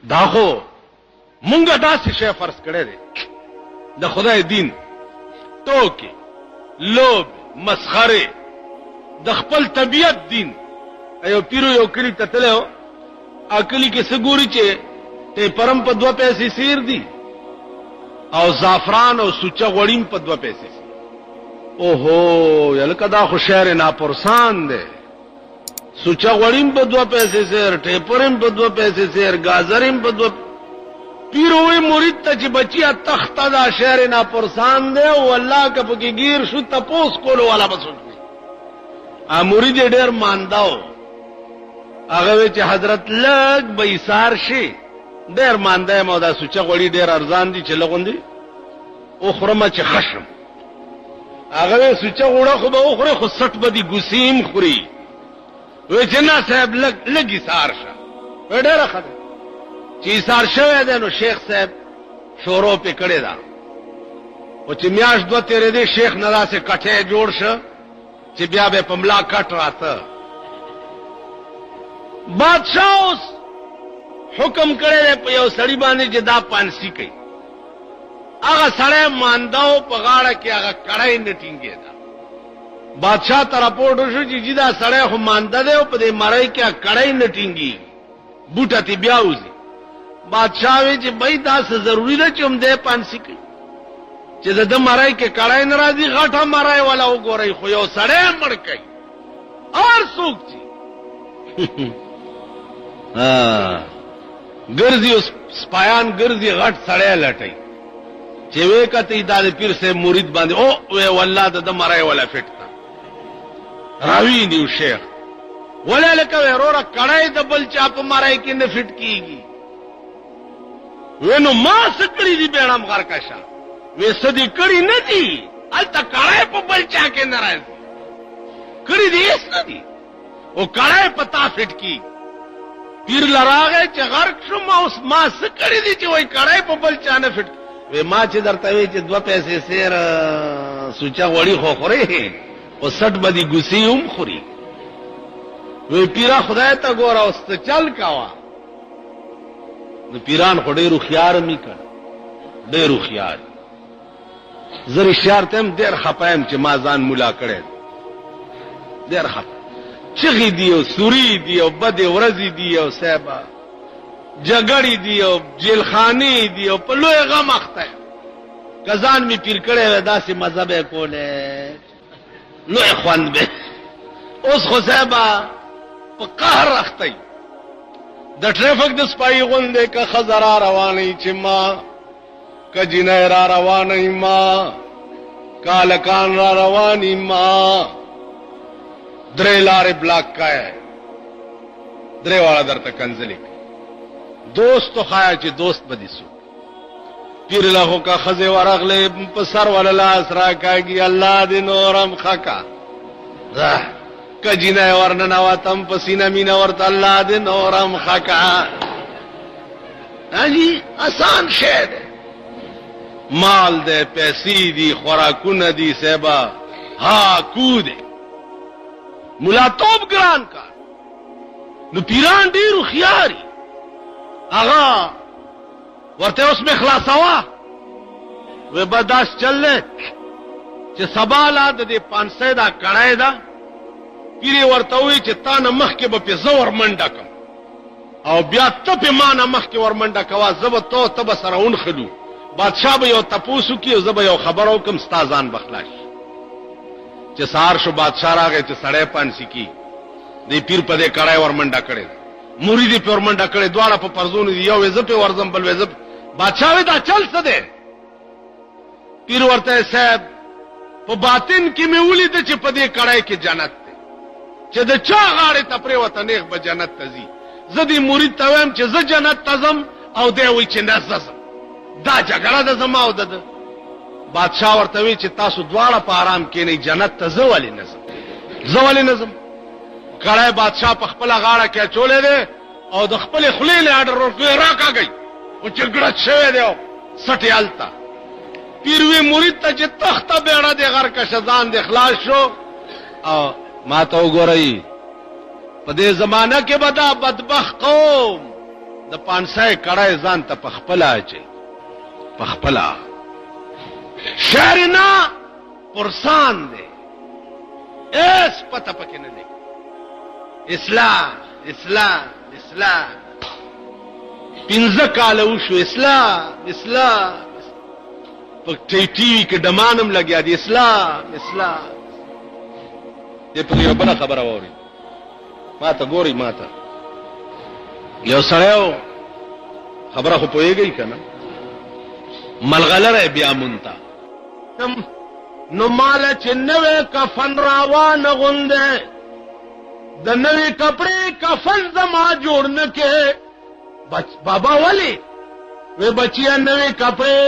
دا خو مونږه داسې شی فرض کړی دی د خدای دین ټوکې لوب مسخره د خپل طبیعت دین. ایو پیرو یو کلی ته تللی و، کلی کې څه ګوري چې ټیپرم په 2 پیسې سیر دي او زعفران او سوچه غوړیم په 2 پیسې. اوهو یلکه دا خو شهر ناپرسان دی. سوچه غوړیم په 2 پیسې سیر، ټیپرم په 2 پیسې سیر، گازریم په 2. پیروی مرید ته چې بچیا تخته دا شهر ناپرسان دی او الله که پکې گیر شو تپوس کولو والا بسوچ دی. مرید ډېر مانداو، هغه چې حضرت لږ به ایثار شي، ډېر مانده یم او دا سوچه غوړي ډېر ارزان دي چې لغوندي اخرمه چې خشم. هغه سوچه غوړه خو به اخره خو 60 بدی ګسیم خوري. وی چې نه صاحب لږ ایثار شه. ډېره ښه ده چې ایثار شوی دی نو شیخ صاحب شورو پې کړې ده. او چې میاشت 2 تېرې دی شیخ نه داسې کټی جوړ شه چې بیا به په ملا کټ راته. بادشاہ اوس حکم کړی دی په یو سړي باندې چې دا پانسی کوي. هغه سړی مانداو په غاړه کې هغه کړی نه ټینګېده. بادشاہ ته راپورټ وشو چې جی دا سړی خو مانده دی او په دې مرۍ کې کړی نه ټینګېږي، بوټه تې بیا وځي. بادشاہ وی چې بھائی دا څه ضروري ده چې هم دی پانسی کوي چې د ده مرۍ کې کړی نه راځي. غټه مرۍ والا وګورئ خو یو سړی مړ کوي هر څوک چې ګرځي اوس سپایان ګرځي غټ سړی لټوي چې وې کتې دا د پیر صاحب مرید باندې او وې والله د مرای ولا فټ راوی نیو شیخ ولا لکه وروره کړای د بل چا په مرای کې نه فټ کیږي. وینو ما سکړی دی بیړم غر کاشا وې سدي کړی نه دی الته کړای په بل چا کې نه راځي. کړی دی اس نه دی او کړای پتا فټ کی. پیر لراغه چې غرق شو ما اوس ما سکړی دی چې وای کړای په بل چا نه فټ. وې ما چې درته وی چې 2 پیسې سیر سوچا غوړی خو خوري او 60 بدی ګوسی هم خوري. وی پیرا خدای ته ګوره اوس ته چل کاوه. نو پیران خو ډېرو خيار می کړ، ډېرو خيار زری شعر تم ډېر خپایم چې ما ځان مولا کړي. ډېر خپ چغې دی او سوري دی او بد ورځې دی او صاحب جګړې دی او جیلخانې دی او په لوی غم اخته. کزان می پیر کړي داسې مذهب کوله لوی خوند به. اوس خو صاحب په قهر اخته د ټریفیک د سپای غوندې که خزر رواني چې ما کجنه را رواني ما کالکان را رواني ما درې لارې بلاک کای درې والا درته کنځلې دوست خایا چې دوست بدی سو پیر له کا خزه ورغله په سر ولا لاس را کاږي الله دې نورم خکا کجینه ورننه واتم پسینه مینه ورته الله دې نورم خکا. اجي آسان شه ده مال دې پیسې دي خوراکونه دي سبا ها کو دې مولا توب ګران کا. نو پیران ډیرو خياري آغا ورته اوس می خلاصوا و بداس چلله چې سبا لا د 500 دا کړای دا پیری ورته وی چې تا نه مخ کې به په زور منډه کوم او بیا ته په معنا مخ کې ور منډه کوا زب ته تب سره اون خلو. بادشاہ به یو تپوسو کې زب یو خبرو کوم ستازان بخلاش چې سار شو. بادشاہ راغی چې سړی پانسی کی دی پیر په دې کړای ور منډه کړي مرید په ور منډه کړي دواړه په پرزون دی یو زپ ورزم بل زپ. بادشاہ وی دا چل څه دی؟ پیر ورته صاحب په باطن کې مې ولید چې په دې کړای کې جنت دی چې د چا غاړه ته پرې وته نیغ به جنت ته ځي. زدي مرید ته وایم چې زه جنت ته ځم او دی وی چې نه ځم. دا جګړه د زما او د بادشاہ ورته وی چې تاسو دواړه په آرام کې نه جنت ته زولې نظم کړای. بادشاہ په خپل غاړه کې چولې ده او د خپل خلی له اډر ورکوي راکاږي او چې ګړه شوی دی سټي التا. پیروي مرید ته چې تخته بیړه د غر کا شزان د اخلاص شو او ما ته وګورئ په دې زمانہ کې بدا بدبخت قوم د پانسای کړای ځان ته پخپلا اچي پخپلا شعر نه پرسان دے اس پتہ پکې نه لګي اسلام اسلام اسلام پنځه کاله وشو اسلام په ټي وي کې ډمانم لګیا دي اسلام دې په یو بل خبره ووري ما ته ګوري ما ته یو سړیو خبره خو پوهیږي کنه ملغلره بیا مونتا نو مال چې نوې کفن راوان غونده د نوې کپڑے کفن زما جوړ نه کې بابا ولی وی بچیا نوې کپڑے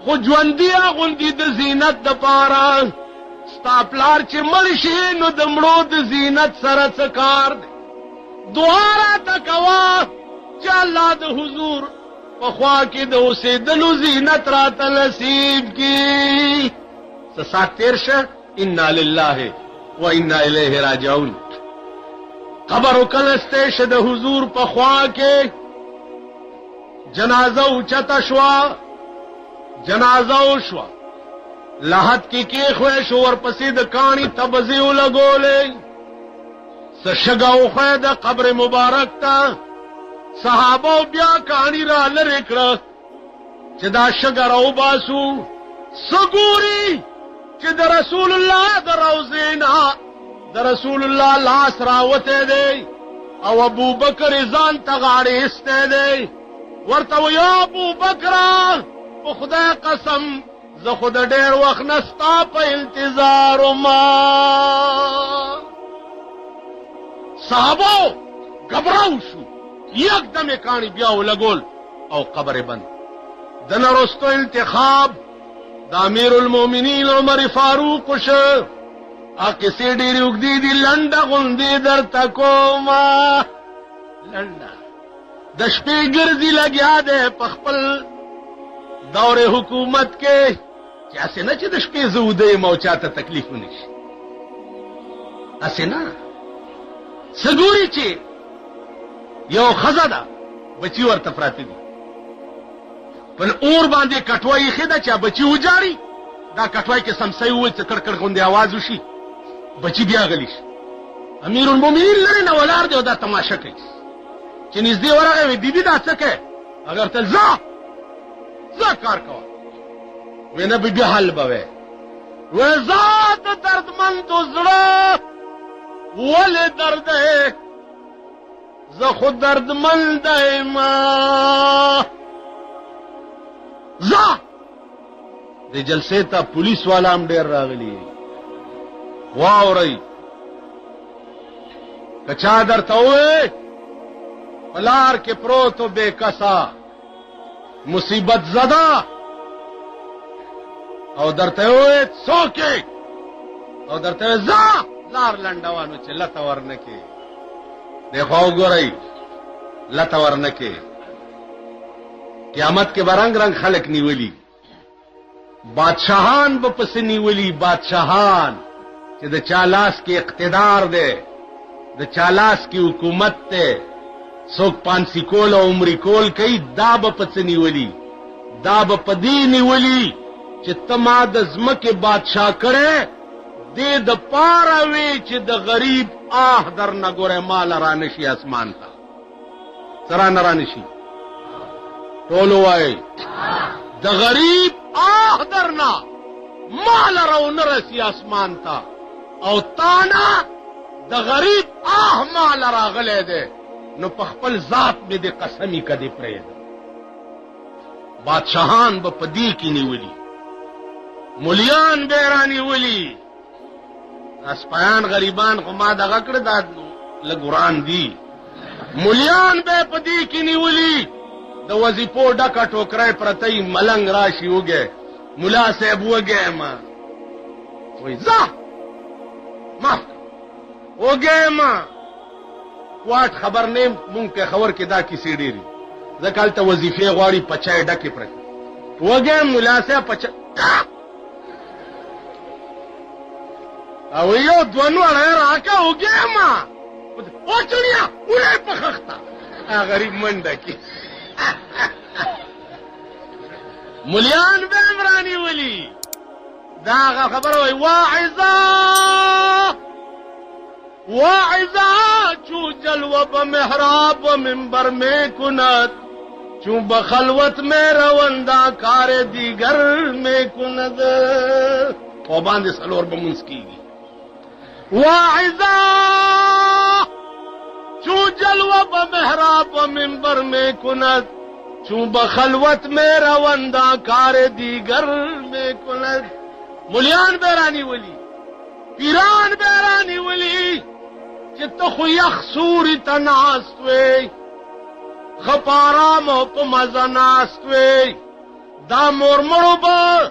خو ژوندیا غوندي د زینت د پاره ستا پلار چې مړ شي نو د مړو د زینت سره څه کار دی دعا راته کوه چې الله د حضور په خوا کې د اوسېدلو زینت راته نصیب کړي څه سات تېر شه انا لله و انا الیه راجعون قبر وکلسته شه د حضور په خوا کې جنازه اوچته شوه جنازه وشوه لحد کې کېښوی شو ورپسې د کاڼي تبزې ولګولې څه شګه وښوی د قبر مبارک ته صحابو بیا کاڼي را لرې کړه چې دا شګه راوباسو څه ګوري چې د رسول الله د روضې نه د رسول الله لاس راوتی دی او ابوبکر ځان ته غاړې ایستی دی ورته و یا ابوبکره په خدای قسم زه خو د ډېر وخت نه ستا په انتظار وما صحابو غبراو شو یکدم یې کاڼي بیا ولګول او قبر بند د نه وروستو انتخاب د امیر المؤمنین عمر فاروق شو کیسې ډېرې اوږدې دي لنډه غوندې درته کومه لنډه د شپې ګرځي لګیا دی په خپل دور حکومت کې چې هسې نه چې د شپې زه وده یم او چاته تکلیف ونه شي هسې نه څه ګوري چې یو ښځه ده بچي ورته پراته دي په اور باندې کټوه ایښې ده چې بچي وجاړي دا کټوی کې سمسۍ ووایي څه کړکړ غوندې اواز وشي بچي بیا غلی شي امیر المؤمنین لرې نه ولاړ دی او دا تماشه کوي چې نږدې ورغی وی بیبي دا څه کوې اگر ته ځه کار کوه وی نه بیبي حل به وی وی ځه د دردمندو زړه ولې درد دی زه خو دردمند یم ځه د جلسې ته پولیس والا هم ډېر راغلي واورئ که چا درته ووایي په لار کې پروت و بې کسه مصیبت زده او درته ووایي څوک یې او درته ووایي ځه لار لنډوانو چې لته ورنه کې دی خوا وګورئ لته ورنه کې قیامت کې به رنګ رنګ خلک نیولي بادشاہان به پسې نیولي بادشاہان چې د چا لاس کې اقتدار دی د چا لاس کې حکومت دی څوک پانسی کول او عمري کول کوي دا به پسې نیولي دا به په دې نیولي چې ته ما د ځمکې بادشاه کړی دې د پاره وي چې د غریب آه در نه ګورې ماله رانشي اسمان ته څه رانه رانشي ټول وایي د غریب آه درنا مال رونه رسی اسمان تا او تانا د غریب آه مال راغلی دی نو په خپل ذات مې د قسمی کدی پرېږده بادشاهان به په دې کې نیولي مولیان به یې رانیولي اسپایان غریبان خو ما دغه کړه دا لږ وران دي مولیان به یې په دې کې نیولي د وظیفو ډکه ټوکری پرتی ملنګ راشي وګې ملا صاحب وګې ما وایي ځه ما وګې ما واټ خبر نه مونږ په خبر کې دا کیسې ډېرې ځکه هلته وظیفې غواړي پچای ډکې پرتې وګې ملا صاحب پچا او یو دوه نوړی راکه وګې ما او چړیا ولی په خښته غریب منډه کی مليان به عمرانی ولی دا خبر وای واعظہ چو جلوہ بمحراب و منبر میں کنت چو بخلوت میں روندہ کار دیگر میں کند خوبان دے سلور بمنس کی گی واعظہ چو جلوہ بمحراب و منبر میں کنت چو بخلوت میں روندہ کار دیگر میں کند ملیان بیرانی ولی پیران بیرانی ولی چې ته خو یخ سوري ته ناست وې خپارام او په مزه ناست وې دا مورمړو به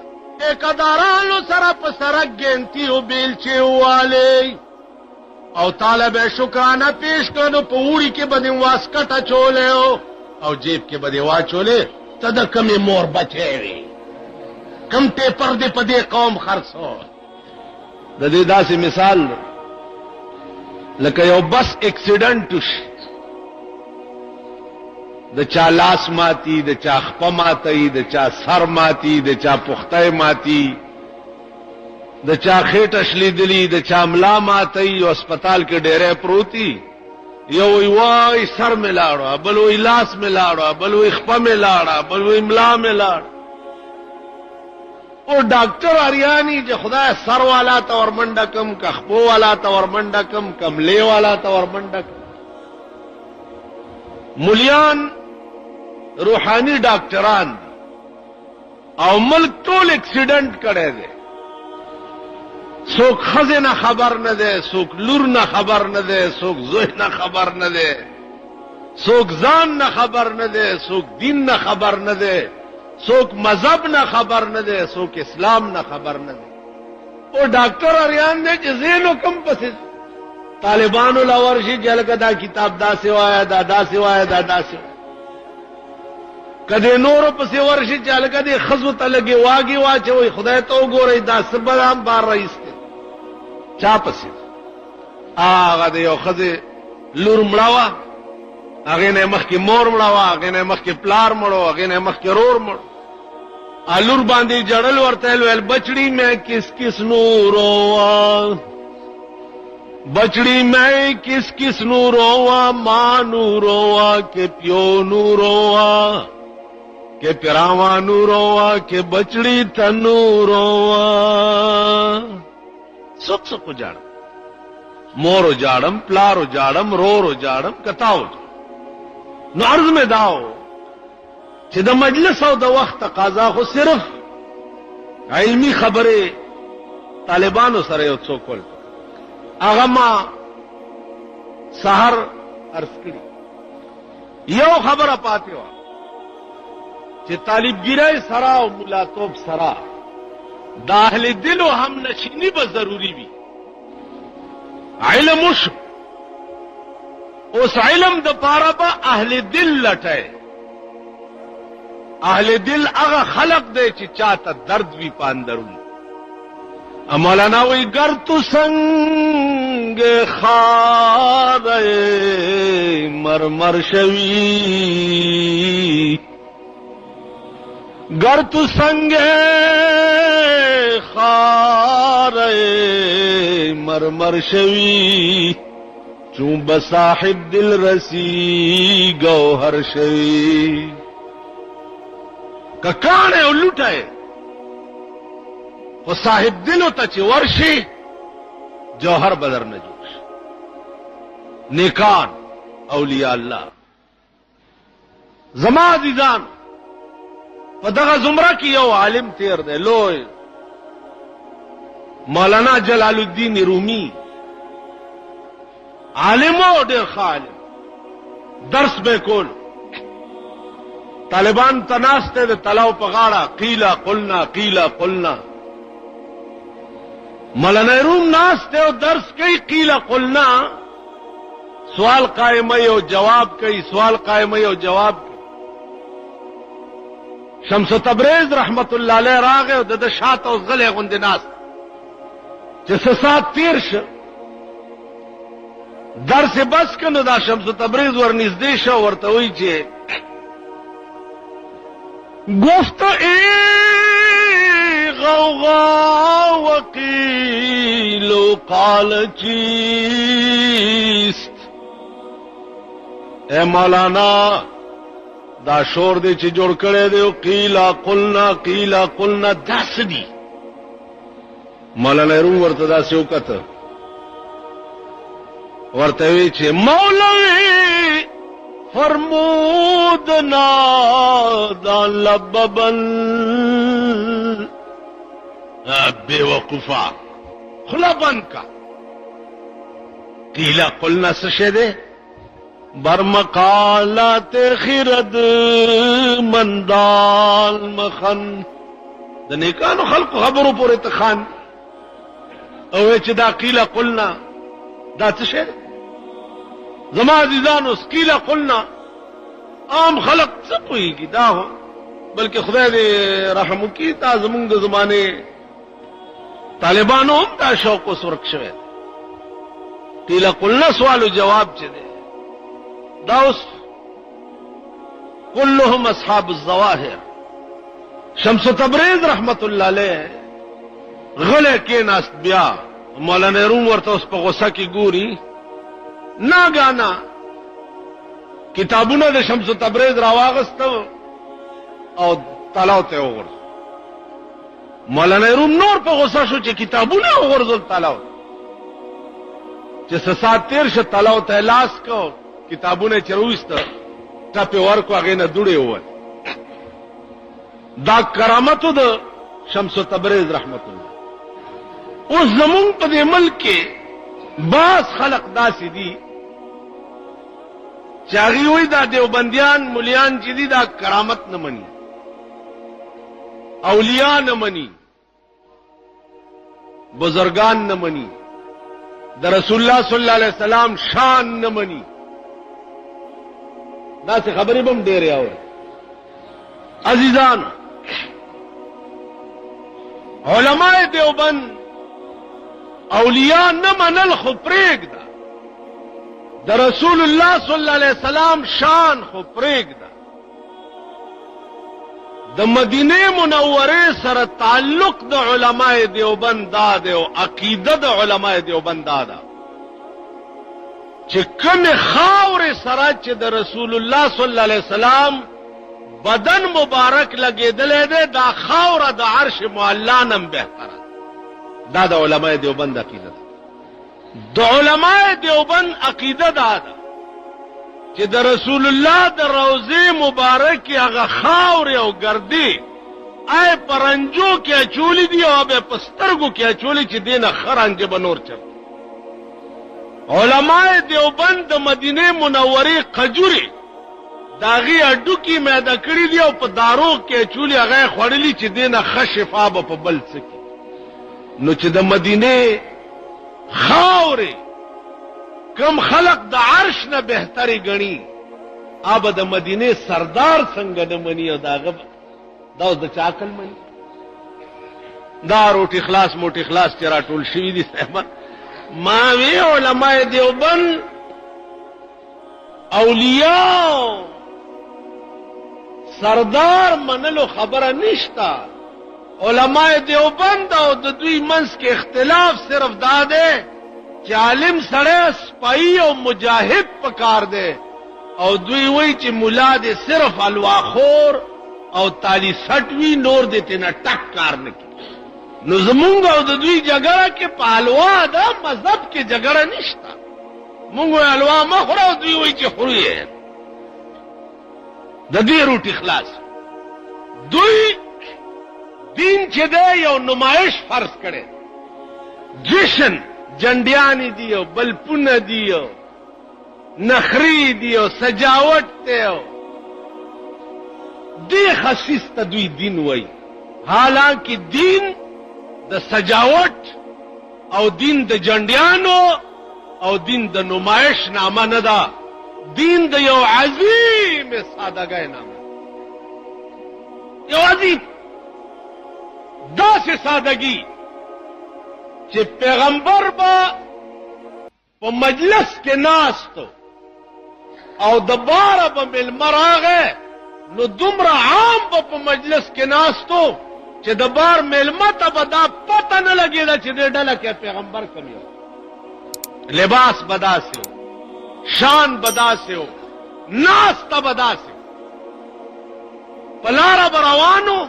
اقدارانو سره په سرک ګنتي او بیلچې والی او طالب شکرانه پیش کړو په وړي کې به دې واسکټه چولې او جیب کې به دې واچولې ته د کمې مور بچې وې کم ټیپر دې په دې قوم خرڅو د دې داسې مثال لکه یو بس ایکسیډنټ شي د چا لاس ماتی د چا خپه ماتی د چا سر ماتی د چا پخته ماتی د چا خېټه شلیدلی د چا ملا ماتی او هسپتال کې ډېرې پروتي یو وای سر مې لاړو بل وای لاس مې لاړو بل وای خپه مې لاړه بل وای ملا مې لاړ او ډاکټر اریانی چې خدای سر والا ته ورمنډه کم کخپو والا ته ورمنډه کم کملې والا ته ورمنډه کم مليان روحانی ډاکټران او ملک ټول اکسیډنٹ کړي دي څوک خزنه خبر نه ده څوک لور نه خبر نه ده څوک زوی نه خبر نه ده څوک ځان نه خبر نه ده څوک دین نه خبر نه ده څوک مذهب نه خبر نه ده څوک اسلام نه خبر نه ده او ډاکټر اریان دې چې زینو کم پسې طالبانو لاورشي جلګه دا کتاب دا سیوایا دا سیوایا دا سیوایا کدی نور پسې ورشي جلګه دې خزو ته لګي واګي واچوي خدای ته وګورئ دا سبام بار رئیس ته چا پسې هغه دې یو خزه لور مړاوه هغه نه مخکې مور مړاوه هغه نه مخکې پلار مړو هغه نه مخکې رور مړو الور باندې جړل ورته ویل بچڑی میں کس کس نوروا بچڑی میں کس کس نوروا ماں نوروا کے پیو نوروا کے پیراوا نوروا کے بچڑی تنوروا سک سک جاڑم مور جاڑم پلار جاڑم رور جاڑم کتاو نو عرض میں داو چې د مجلس او د وخت تقاضا خو صرف علمی خبره طالبانو سره یو څوک ول هغه ما سحر عرض کړي یو خبره پاتې و چې طالبګیرای سره او ملاتوب سره د اهل دل او هم نشینی به ضروری وي علم وشو اوس علم د پاره به اهل دل لټه اهل دل هغه خلق دی چې چاته درد وی پاندرون مولانا وی گر تو سنگ خاره مرمر شوی گر تو سنگ خاره مرمر شوی چون بصاحب دل رسی گوهر شوی ککانه او لوټه خو صاحب دلو ته چې ورشي جوهر بدر نه جوړ شي نیکان اولیاء الله زما عزیزان په دغه زمره کې یو عالم تیر دی لوی مولانا جلال الدین رومی عالم او ډېر ښه عالم درس به کول طالبان تناسته د تلاو په غاړه قیلا قلنا مولانا روم ناسته او درس کوي قیلا قلنا سوال قائمه او جواب کوي سوال قائمه او جواب کوي شمس تبریز رحمت الله علیه راغه او د شاته او غلې غوند ناس چې سات تیر شه در سے بس کنو دا شمس تبریز ورنزدې شو ورته وی چې گفت ای غوغا وقیل و قال چیست اے مولانا دا شور دے چې جوړ کړي دی قیلا قلنا داس دی مولانا روم ورته داسې وکړه ورته وی چې مولوی فرمودنا دا لببن بے وقوفا خلا بند کا قیلا قلنا سشے دے برمقالات خرد مندال مخن د نیکانو خلق خبرو پورې تخان او چې دا قیلا قلنا دا څه شی زما عزیزانو قیلا قلنا عام خلق څه پوهیږي دا هو بلکې خدای دې رحم وکړي تا زمونږ د زمانه طالبانو هم دا شوق اوس ورک شوی قیلا قلنا سوال او جواب چې دی دا اوس كلهم اصحاب الظواهر شمس تبریز رحمت الله علیه غله کې ناس بیا مولانا روم ورته اوس په غوسه کې ګوري ناګانا کتابونه د شمس تبریز راواغستو او تلاو ته وګور مولانا روم نور په غوسه شو چې کتابونه وګورځول تلاو چې سات تیر ش تلاو ته لاس کو کتابونه چرويست ټپه ورکو هغه نه دوړې ووت دا کرامت د شمس تبریز رحمت الله اوس زمون په دې ملک کې باز خلق داسې دي چې هغه وي دا دیوبندیان مليان چې دي دا کرامت نه مني اولیاء نه مني بزرگان نه مني د رسول الله صلی الله علیه وسلم شان نه مني دا څه خبرې بم ډېرې اوري عزیزان علماء دیوبند اولیاء نه منل خو پرېږده د رسول الله صلی الله علیه وسلم شان خو پرېږده د مدینه منوره سره تعلق د علماء دیوبند دا دی او عقیده د علماء دیوبند دا ده چې کومه خاور سره چې د رسول الله صلی الله علیه وسلم بدن مبارک لګیدلې ده دا خاور د عرش معلا نم بهتره دا د علماء دیوبند عقیده ده د علماء دیوبند عقیده ده چې د رسول الله د روضه مبارک هغه خاور او ګردی آی پرنجو کې چولی دی او به پسترګو کې چولی چې دینه خرانجه بنور چر علماء دیوبند د مدینه منوره قجوري داغي اډو کې مېدا کړی دی او په دارو کې چولی هغه خړلې چې دینه خشفا په بل سکی نو چې د مدینه خاورې کم خلق د عرش نه بهتري غني اب د مدینه سردار څنګه نه مني او داغه دا د چاکل مني دا روټي خلاص موټي خلاص چې را ټول شوی دي صاحب ما وی علماء دیوبند اولیاء سردار منلو خبره نشتا علماء دیوبند او د دوی منځ کې اختلاف صرف دا ده چې عالم سره سپای او مجاهد پکار ده او دوی وای چې مولا دې صرف الواخور او تالی سټوي نور دې تینا ټک کار نه کوي نو زمونږ او د دوی جګړه کې پالوا ده مذهب کې جګړه نشتا مونږ الوا ما خورا او دوی وای چې خوري د دې روټي خلاص دوی دین چې ده یو نمایش فرض کړي جشن جنډیانی دیو بلپونه دیو نخری دیو سجاوٹ دیو دی خصیص تا دوی دین وای حالانکہ دین د سجاوٹ او دین د جنډیانو او دین د نمایش نامه نه ده دین د یو عظیم سادهګۍ نامه یو عظیم داسې سادگی چې پیغمبر با په مجلس کې ناستو او د باره به مېلمه راغی نو دومره عام به په مجلس کې ناستو چې د بار مېلمه ته به دا پته نه لګېده چې دې ډله کې پیغمبر کوم یو. لباس به داسې و، شان به داسې و، ناسته به داسې و. په لاره به روانو،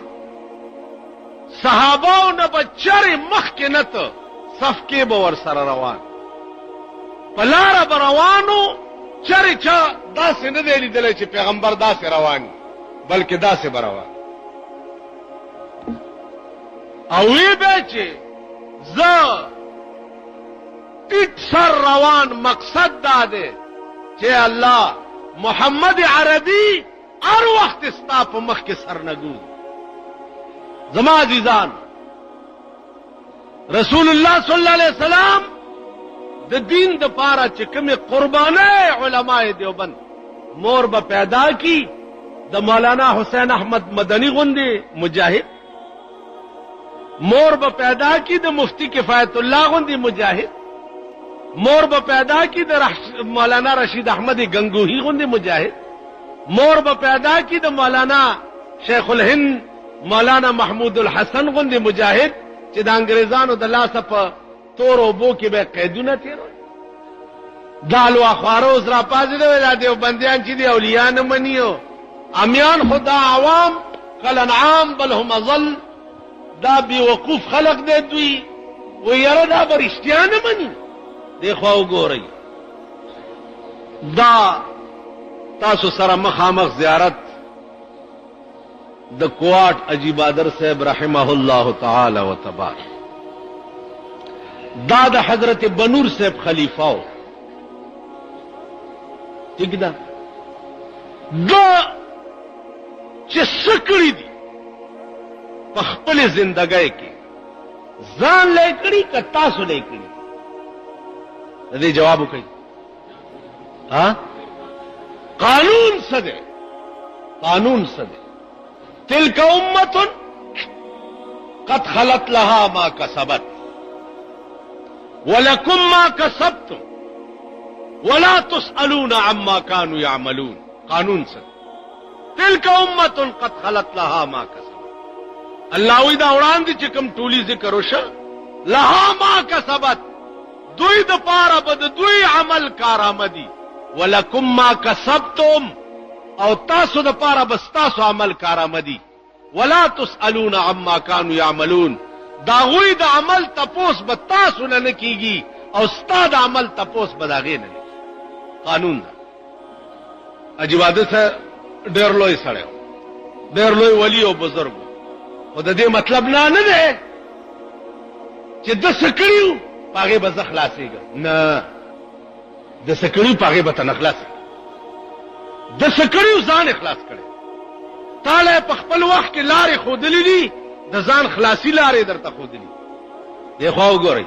صحاباو نه به چرې مخکې نه ته صفکې به ورسره روان. په لاره به روانو، چرې چا داسې نه دی لیدلی چې پیغمبر داسې روان بلکې داسې به روان. او وی به چې زه ټیټ سر روان، مقصد دا دی چې الله محمد عربي هر وخت ستا په مخ کې سر نه ګوري. زما عزیزان، رسول الله صلی الله علیه وسلم د دین د پاره چې کومې قربانۍ علماء دیوبند مور به پیدا کی د مولانا حسین احمد مدنی غوندې مجاهد، مور به پیدا کی د مفتی کفایت الله غوندې مجاهد، مور به پیدا کی د مولانا رشید احمد گنگوہی غوندې مجاهد، مور به پیدا کی د مولانا شیخ الهند مولانا محمود الحسن غوندې مجاهد چې د انګریزانو د لاسه په تور اوبو کې به قیدونه تیرول. دالو اخوارو سره پازده ولا دیوبندیان چې دی اولیاء نه منیو، امیان خدا عوام کالانعام بل هم اضل. دا بی وقوف خلق دی دوی و یره دا برشتیا نه منی. دی خوا وګورئ، دا تاسو سره مخامخ زیارت د کوټ اجیبادر صاحب رحمه الله تعالی و تبارک، دا د حضرت بنور صاحب خلیفہ و. ٹھیک ده، دا چې سکړی دي په خپل زندګۍ کې ځان لای کړي که تاسو لای کړي؟ د دې جواب وکړئ. ها، قانون څه دی؟ قانون څه دی؟ تلک امة قد خلت لها ما کسبت ولکم ما کسبتم ولا تسألون عما كانوا يعملون. قانون څه؟ تلک امة قد خلت لها ما کسبت. الله وی دا وړاندې چې کوم ټولي ذکر وشه، لها ما کسبت، دوی د پاره به د دوی عمل کارآمدي، ولکم ما کسبتم، او تاسو د پاره به ستاسو عمل کارآمدي، ولا تسألون عما كانوا يعملون. دا غوی د عمل تپوس به تاسو نه کیږي او ستا د عمل تپوس به داغې نه. قانون دا عجیب عادت ډېر لوی سړی، ډېر لوی ولی او بزرګ، خو د دې مطلب نه دی چې د څه کړي په هغې به زه خلاصېږم. نه، د څه کړي په هغې به ته نه خلاصېږي. د څه کړي ځان یې خلاص کړی. تاله په خپل وخت کې لارې ښودلې دي، د ځان خلاصي لارې درته ښودلي. دې خوا وګورئ،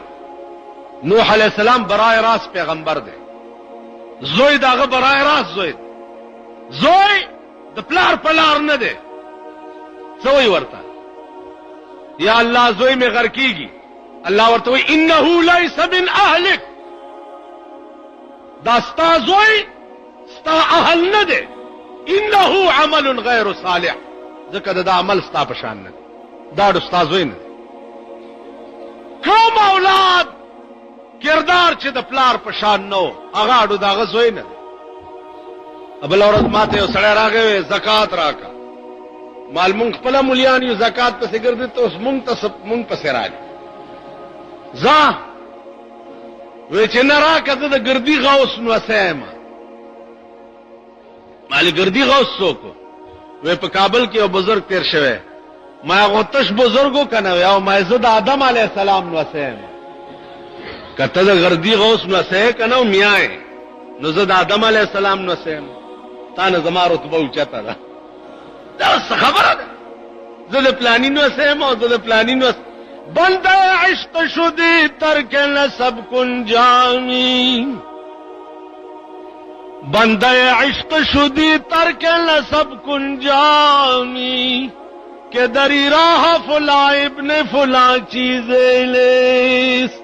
نوح علیه السلام برای راست پیغمبر دی، زوی د هغه برای راست زوی دی، زوی د پلار په لار نه دی. څه وایي ورته؟ یا الله زوی مې غر کیږي. الله ورته وایي انه لیس من اهلک، دا ستا زوی ستا اهل نه دی، انه عمل غیر صالح، ځکه دا عمل ستا په شان نه دی، دا د ستا زوی نه دی. کوم اولاد کردار چې د پلار په شان نه و، هغه اډو د هغه زوی نه دی. بل ورځ ماته یو سړی راغی، زکات راکا. مال مونږ خپله مولیان یو، زکات پسې ګرځي، ته اوس مونږ پسې راځي. ځه وی چې نه راکه، زه د ګردي غوث نوسی یم. مالې ګردي غوث څوک و؟ وی په کابل کې یو بزرګ تیر شوی. ما هغه تش بزرګ و که نه وی؟ او ما زه د آدم علیه السلام نوسی یم. که ته د ګردي غوث نوسی یې که نه میاں یې، نو زه د آدم علیه السلام نوسی یم. تا نه زما رتبه اوچته ده. دا څه خبره ده؟ زه د پلاني نوسی یم او زه د پلاني نوسی. بنده عشق شدی ترک نسب کنجامی، بنده عشق شدی ترک نسب کنجامی، که دری راہ فلا ابن فلا چیز لیست.